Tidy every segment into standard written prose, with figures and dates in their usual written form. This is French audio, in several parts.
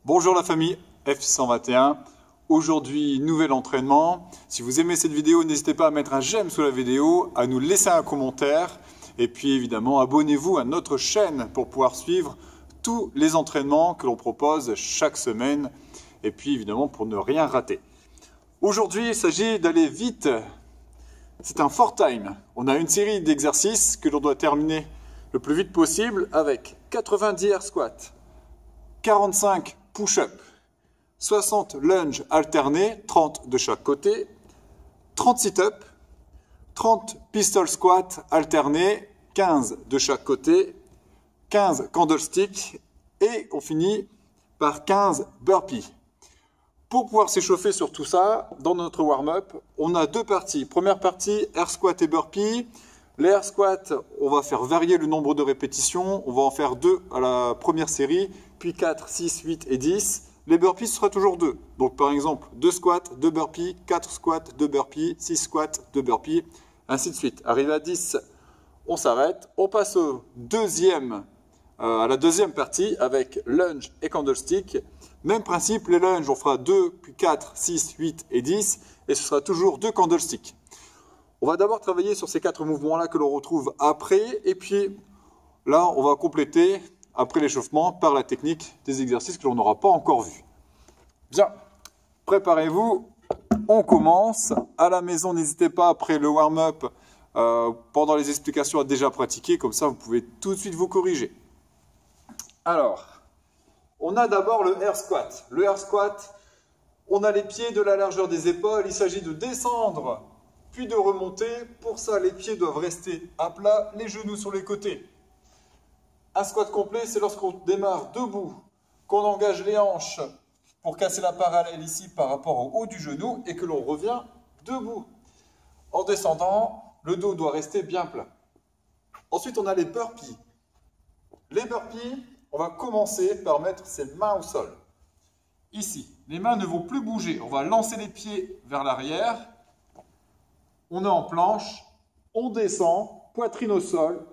Bonjour la famille F121. Aujourd'hui, nouvel entraînement. Si vous aimez cette vidéo, n'hésitez pas à mettre un j'aime sous la vidéo, à nous laisser un commentaire et puis évidemment, abonnez-vous à notre chaîne pour pouvoir suivre tous les entraînements que l'on propose chaque semaine et puis évidemment pour ne rien rater. Aujourd'hui, il s'agit d'aller vite. C'est un fort time. On a une série d'exercices que l'on doit terminer le plus vite possible avec 90 air squats, 45 push-up, 60 lunges alternés, 30 de chaque côté, 30 sit-up, 30 pistol squats alternés, 15 de chaque côté, 15 candlesticks et on finit par 15 burpees. Pour pouvoir s'échauffer sur tout ça, dans notre warm-up, on a deux parties. Première partie, air squat et burpee. Les air squat, on va faire varier le nombre de répétitions. On va en faire 2 à la première série, puis 4, 6, 8 et 10. Les burpees, ce sera toujours 2. Donc par exemple, 2 squats, 2 burpees, 4 squats, 2 burpees, 6 squats, 2 burpees, ainsi de suite. Arrivé à 10, on s'arrête. On passe à la deuxième partie avec lunge et candlestick. Même principe, les lunges, on fera 2, puis 4, 6, 8 et 10. Et ce sera toujours 2 candlesticks. On va d'abord travailler sur ces 4 mouvements-là que l'on retrouve après. Et puis là, on va compléter, après l'échauffement, par la technique des exercices que l'on n'aura pas encore vus. Bien, préparez-vous. On commence. À la maison, n'hésitez pas, après le warm-up, pendant les explications, à déjà pratiquer. Comme ça, vous pouvez tout de suite vous corriger. Alors, on a d'abord le air squat. Le air squat, on a les pieds de la largeur des épaules. Il s'agit de descendre, puis de remonter. Pour ça, les pieds doivent rester à plat, les genoux sur les côtés. Un squat complet, c'est lorsqu'on démarre debout, qu'on engage les hanches pour casser la parallèle ici par rapport au haut du genou et que l'on revient debout. En descendant, le dos doit rester bien plat. Ensuite, on a les burpees. Les burpees, on va commencer par mettre ses mains au sol. Ici, les mains ne vont plus bouger. On va lancer les pieds vers l'arrière. On est en planche. On descend, poitrine au sol.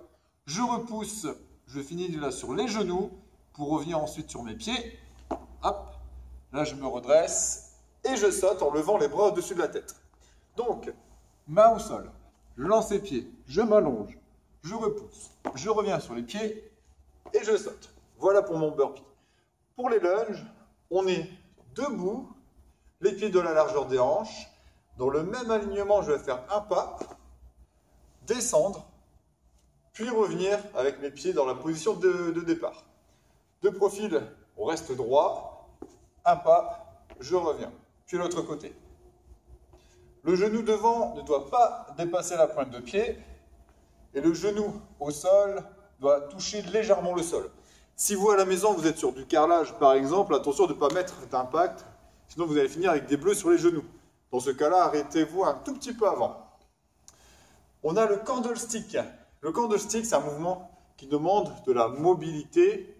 Je repousse. Je finis là sur les genoux pour revenir ensuite sur mes pieds. Hop. Là, je me redresse et je saute en levant les bras au-dessus de la tête. Donc, main au sol. Je lance les pieds. Je m'allonge. Je repousse. Je reviens sur les pieds et je saute. Voilà pour mon burpee. Pour les lunges, on est debout, les pieds de la largeur des hanches. Dans le même alignement, je vais faire un pas, descendre, puis revenir avec mes pieds dans la position de départ. De profil, on reste droit, un pas, je reviens. Puis l'autre côté. Le genou devant ne doit pas dépasser la pointe de pied et le genou au sol doit toucher légèrement le sol. Si vous, à la maison, vous êtes sur du carrelage, par exemple, attention de ne pas mettre cet impact, sinon vous allez finir avec des bleus sur les genoux. Dans ce cas-là, arrêtez-vous un tout petit peu avant. On a le candlestick. Le candlestick, c'est un mouvement qui demande de la mobilité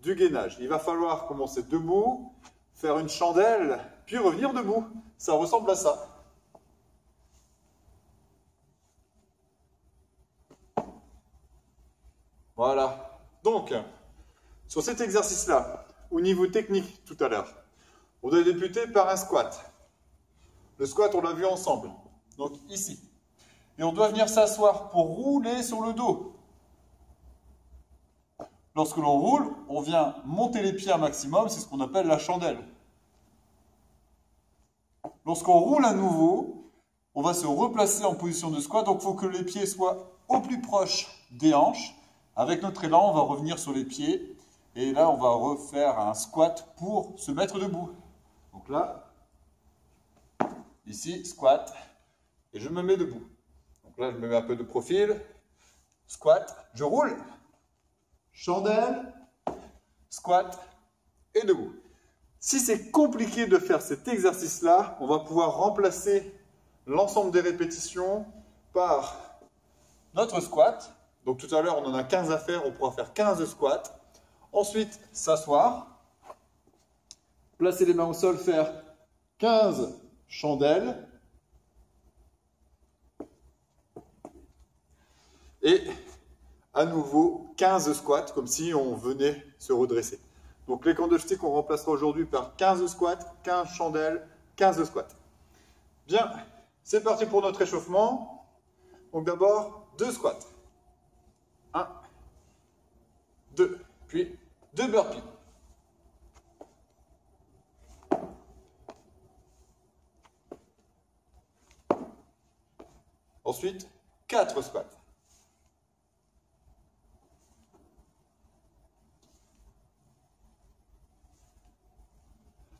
du gainage. Il va falloir commencer debout, faire une chandelle, puis revenir debout. Ça ressemble à ça. Voilà. Donc, sur cet exercice-là, au niveau technique tout à l'heure, on doit débuter par un squat. Le squat, on l'a vu ensemble. Donc ici. Et on doit venir s'asseoir pour rouler sur le dos. Lorsque l'on roule, on vient monter les pieds un maximum, c'est ce qu'on appelle la chandelle. Lorsqu'on roule à nouveau, on va se replacer en position de squat, donc il faut que les pieds soient au plus proche des hanches. Avec notre élan, on va revenir sur les pieds. Et là, on va refaire un squat pour se mettre debout. Donc là, ici, squat. Et je me mets debout. Donc là, je me mets un peu de profil. Squat, je roule. Chandelle, squat et debout. Si c'est compliqué de faire cet exercice-là, on va pouvoir remplacer l'ensemble des répétitions par notre squat. Donc tout à l'heure, on en a 15 à faire, on pourra faire 15 squats. Ensuite, s'asseoir, placer les mains au sol, faire 15 chandelles. Et à nouveau 15 squats, comme si on venait se redresser. Donc les candlesticks, on remplacera aujourd'hui par 15 squats, 15 chandelles, 15 squats. Bien, c'est parti pour notre échauffement. Donc d'abord, 2 squats. 1, 2, puis 2 burpees. Ensuite, 4 squats.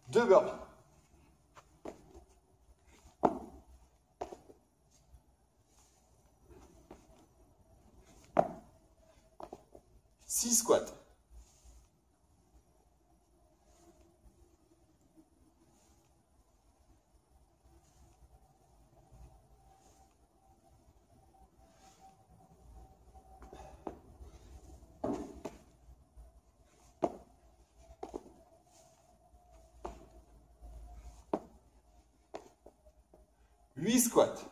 2 burpees. 6 squats. 8 squats.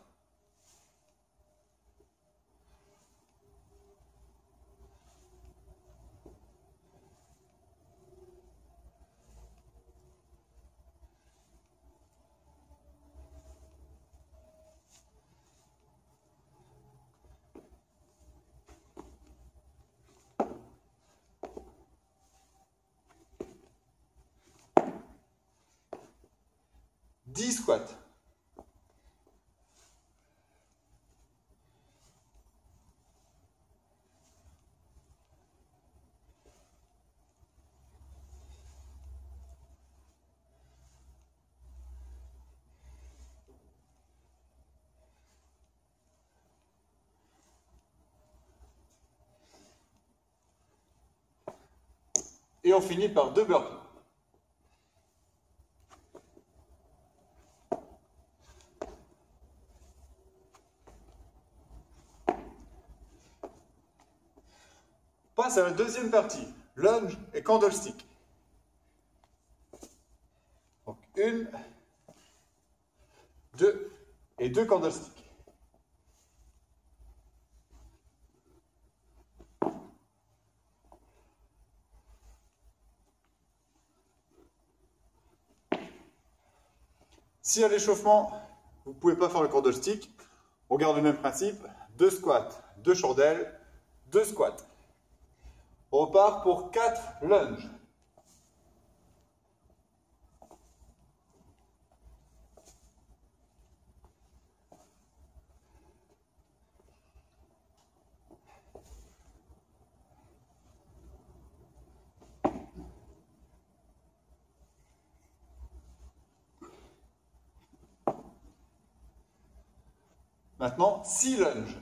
Dix squats. Et on finit par 2 burpees. On passe à la deuxième partie, lunge et candlestick. Donc 1, 2 et 2 candlesticks. Si à l'échauffement, vous ne pouvez pas faire le candlestick, on garde le même principe, 2 squats, 2 chandelles, 2 squats. On repart pour 4 lunges. Maintenant, 6 lunges.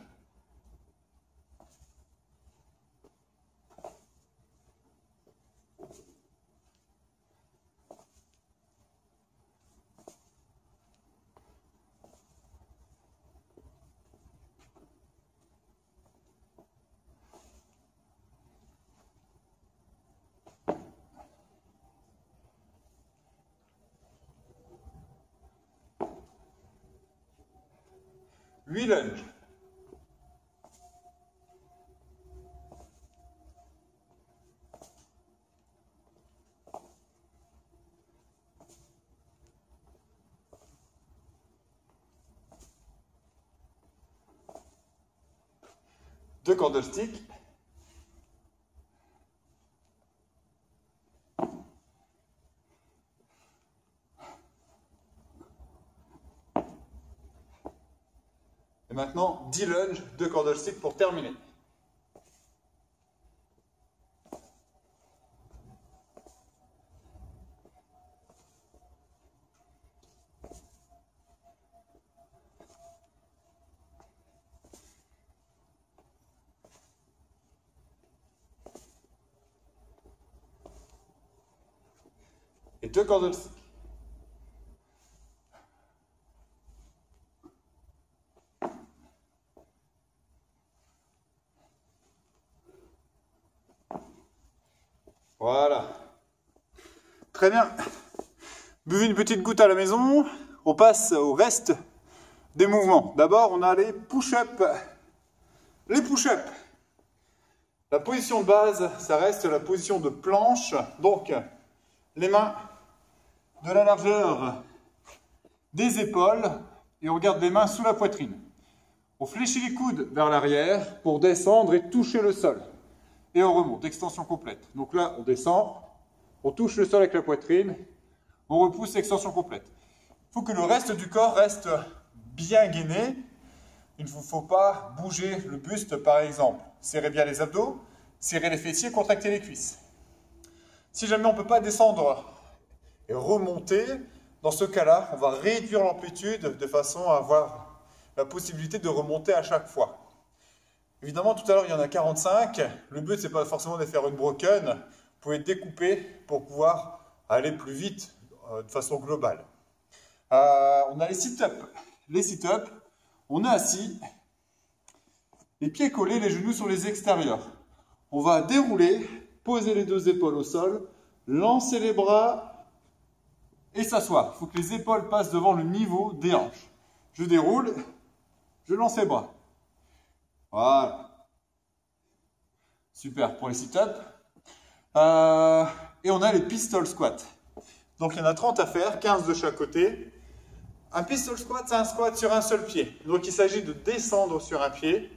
Huit lunges. Deux candlesticks. Et maintenant, 10 lunges, 2 candlesticks pour terminer. Et 2 candlesticks. Voilà. Très bien. Buvez une petite goutte à la maison. On passe au reste des mouvements. D'abord, on a les push-ups. Les push-ups. La position de base, ça reste la position de planche. Donc, les mains de la largeur des épaules et on garde les mains sous la poitrine. On fléchit les coudes vers l'arrière pour descendre et toucher le sol. Et on remonte, extension complète. Donc là, on descend, on touche le sol avec la poitrine, on repousse, extension complète. Il faut que le reste du corps reste bien gainé. Il ne faut pas bouger le buste, par exemple. Serrez bien les abdos, serrez les fessiers, contractez les cuisses. Si jamais on ne peut pas descendre et remonter, dans ce cas-là, on va réduire l'amplitude de façon à avoir la possibilité de remonter à chaque fois. Évidemment, tout à l'heure, il y en a 45. Le but, ce n'est pas forcément de faire une broken. Vous pouvez découper pour pouvoir aller plus vite de façon globale. On a les sit-ups. Les sit-ups, on est assis, les pieds collés, les genoux sur les extérieurs. On va dérouler, poser les deux épaules au sol, lancer les bras et s'asseoir. Il faut que les épaules passent devant le niveau des hanches. Je déroule, je lance les bras. Voilà. Super pour les sit-ups. Et on a les pistol squats. Donc il y en a 30 à faire, 15 de chaque côté. Un pistol squat, c'est un squat sur un seul pied. Donc il s'agit de descendre sur un pied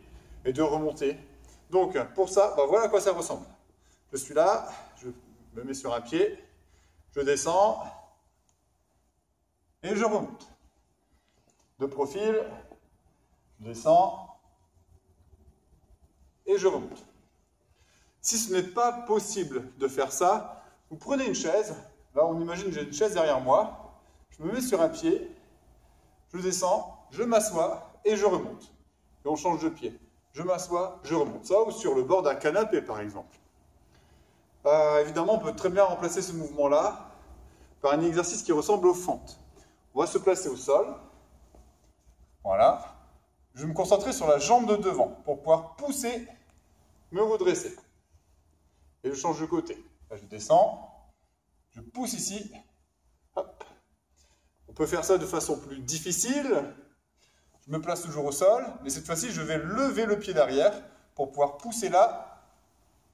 et de remonter. Donc pour ça, voilà à quoi ça ressemble. Je suis là, je me mets sur un pied, je descends et je remonte. De profil, je descends et je remonte. Si ce n'est pas possible de faire ça, vous prenez une chaise. Là, on imagine que j'ai une chaise derrière moi. Je me mets sur un pied, je descends, je m'assois et je remonte. Et on change de pied. Je m'assois, je remonte. Ça, ou sur le bord d'un canapé, par exemple. Évidemment, on peut très bien remplacer ce mouvement-là par un exercice qui ressemble aux fentes. On va se placer au sol. Voilà. Je vais me concentrer sur la jambe de devant pour pouvoir pousser, me redresser. Et je change de côté. Là, je descends, je pousse ici. Hop. On peut faire ça de façon plus difficile. Je me place toujours au sol, mais cette fois-ci, je vais lever le pied d'arrière pour pouvoir pousser là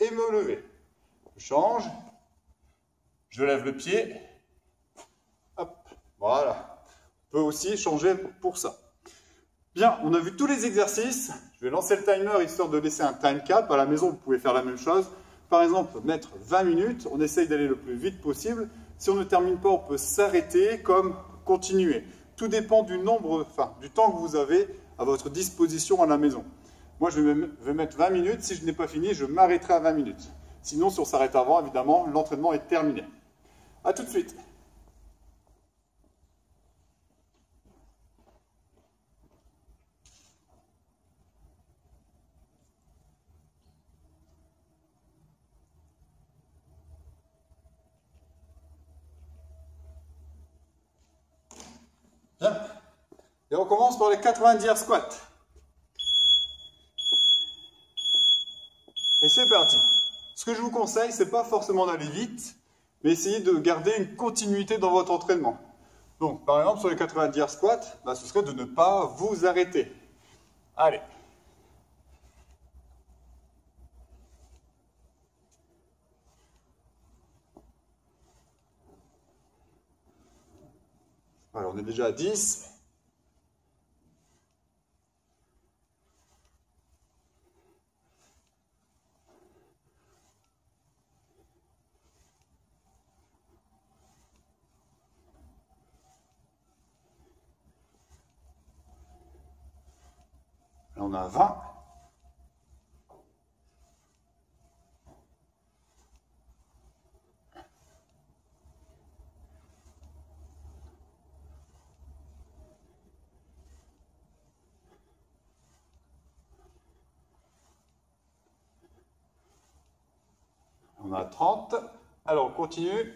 et me lever. Je change, je lève le pied. Hop. Voilà. On peut aussi changer pour ça. Bien, on a vu tous les exercices. Je vais lancer le timer histoire de laisser un time cap. À la maison, vous pouvez faire la même chose. Par exemple, mettre 20 minutes. On essaye d'aller le plus vite possible. Si on ne termine pas, on peut s'arrêter comme continuer. Tout dépend du nombre, du temps que vous avez à votre disposition à la maison. Moi, je vais mettre 20 minutes. Si je n'ai pas fini, je m'arrêterai à 20 minutes. Sinon, si on s'arrête avant, évidemment, l'entraînement est terminé. A tout de suite. Bien. Et on commence par les 90 air squats. Et c'est parti. Ce que je vous conseille, ce n'est pas forcément d'aller vite, mais essayez de garder une continuité dans votre entraînement. Donc, par exemple, sur les 90 air squats, ce serait de ne pas vous arrêter. Allez. Alors, on est déjà à 10. Là, on a 20. On a 30. Alors, on continue.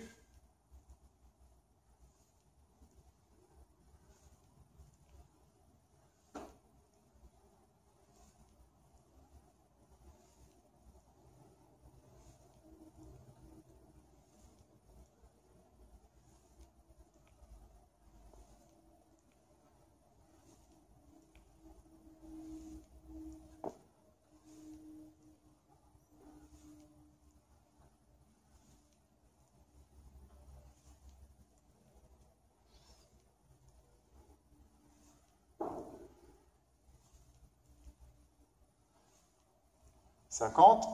50.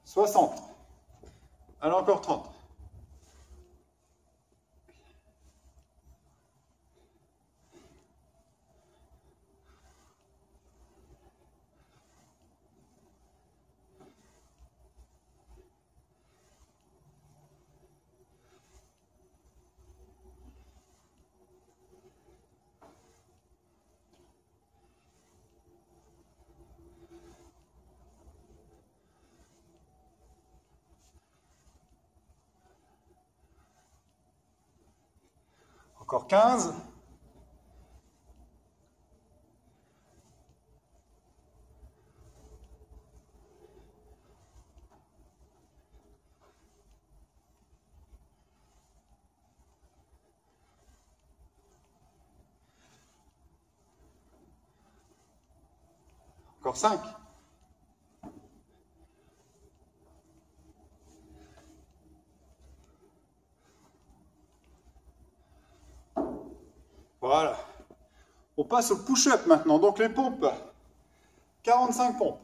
« 60. Allez, encore 30. Encore 15. Encore 5. Voilà. On passe au push-up maintenant. Donc les pompes. 45 pompes.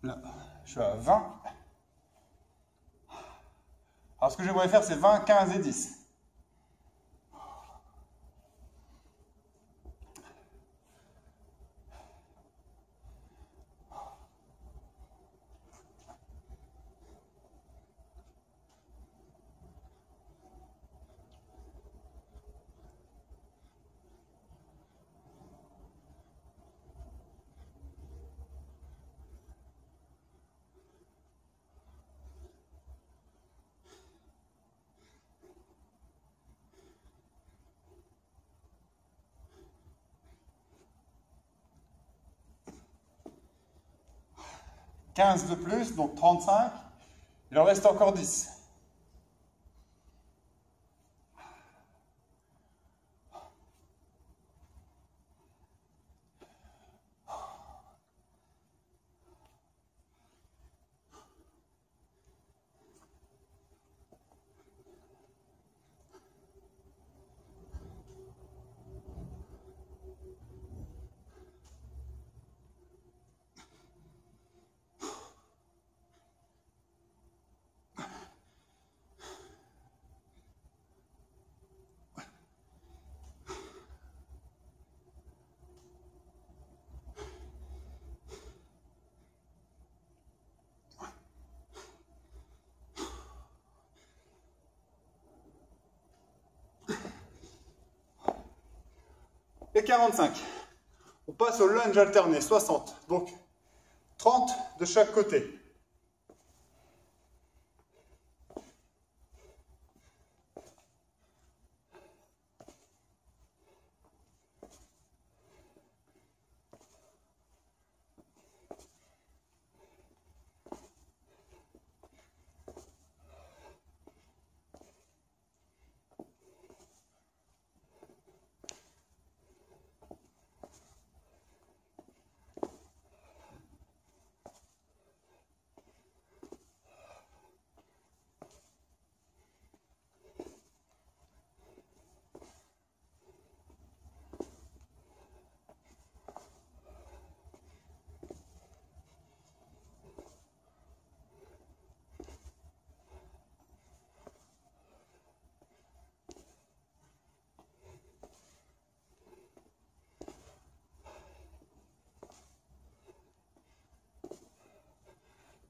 Là, je suis à 20. Alors ce que j'aimerais faire, c'est 20, 15 et 10. « 15 de plus, donc 35. Il en reste encore 10. Et 45. On passe au lunge alterné, 60. Donc 30 de chaque côté. «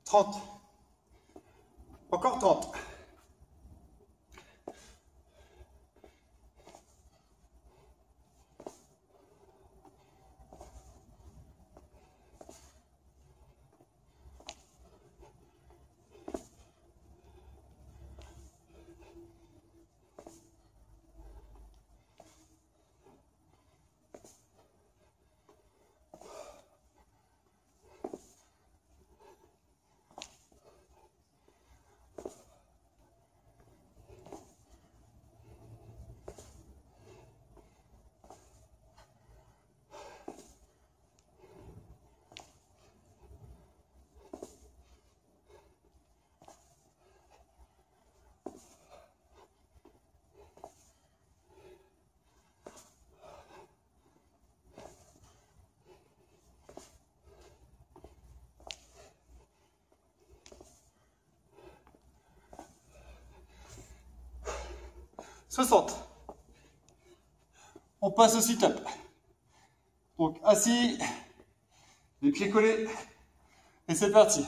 30. Encore 30. 60. On passe au sit-up. Donc assis, les pieds collés, et c'est parti.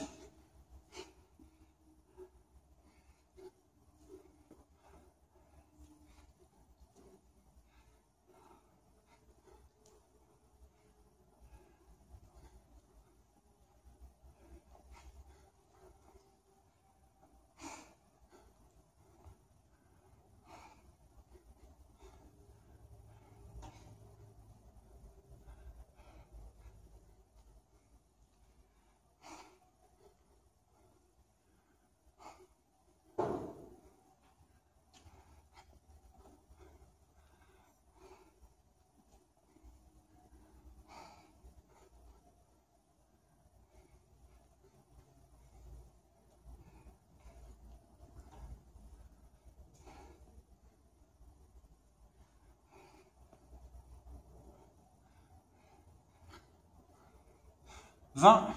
Vingt.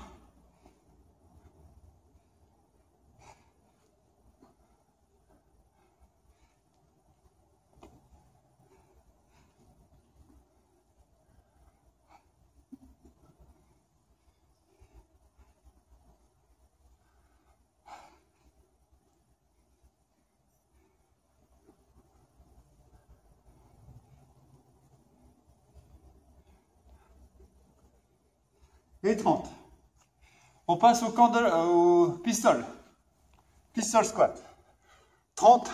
Et 30. On passe au pistol. Pistol squat. 30.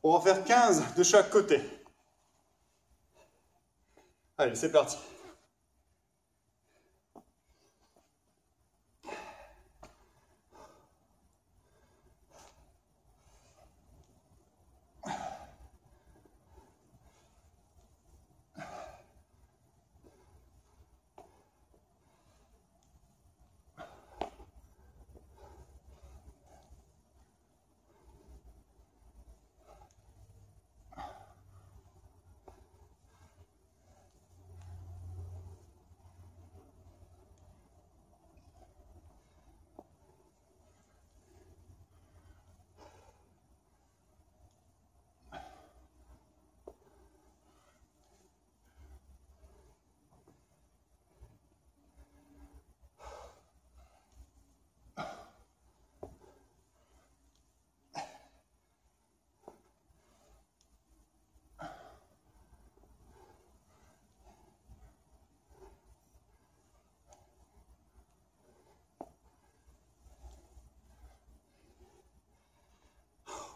On va faire 15 de chaque côté. Allez, c'est parti.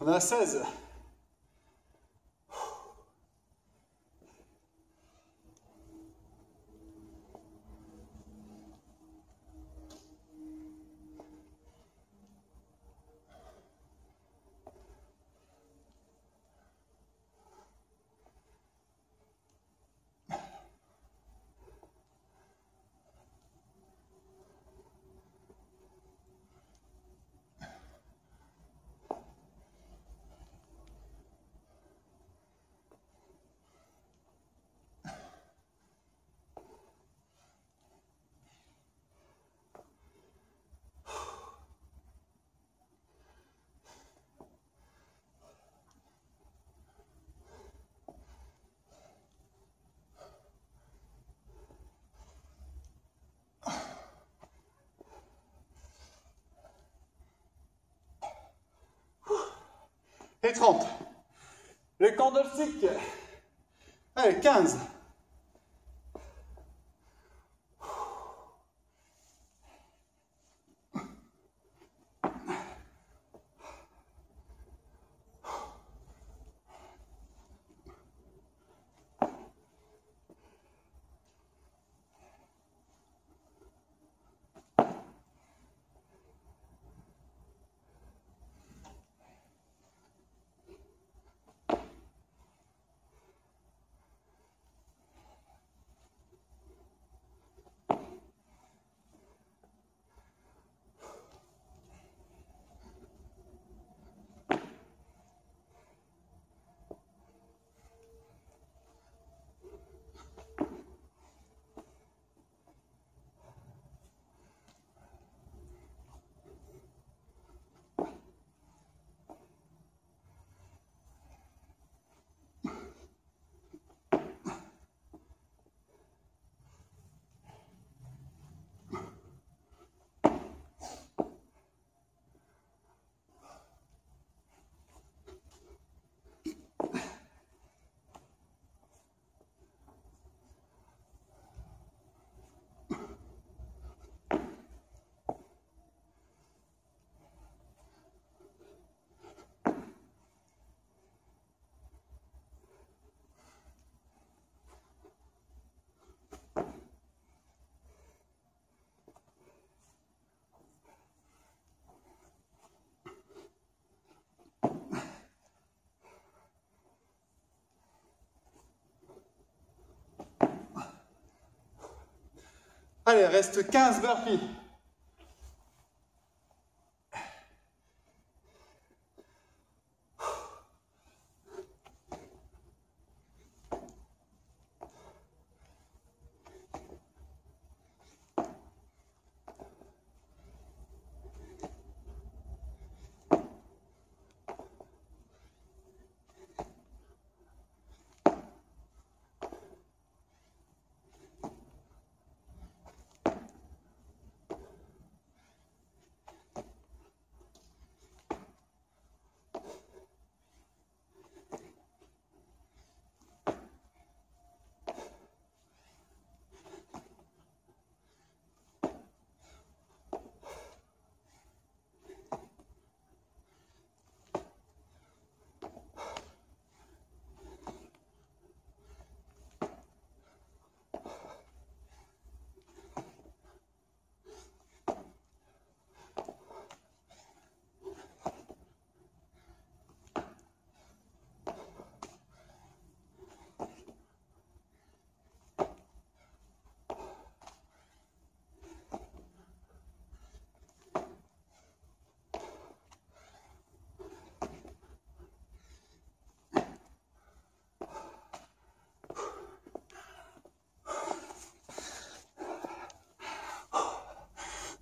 On a 16. Et 30. Le candlestick. Allez, 15. Allez, reste 15 burpees.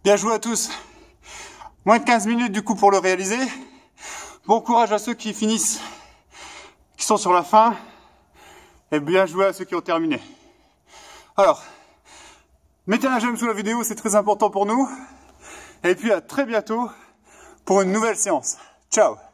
Bien joué à tous. Moins de 15 minutes du coup pour le réaliser. Bon courage à ceux qui finissent, qui sont sur la fin. Et bien joué à ceux qui ont terminé. Alors, mettez un j'aime sous la vidéo, c'est très important pour nous. Et puis à très bientôt pour une nouvelle séance. Ciao!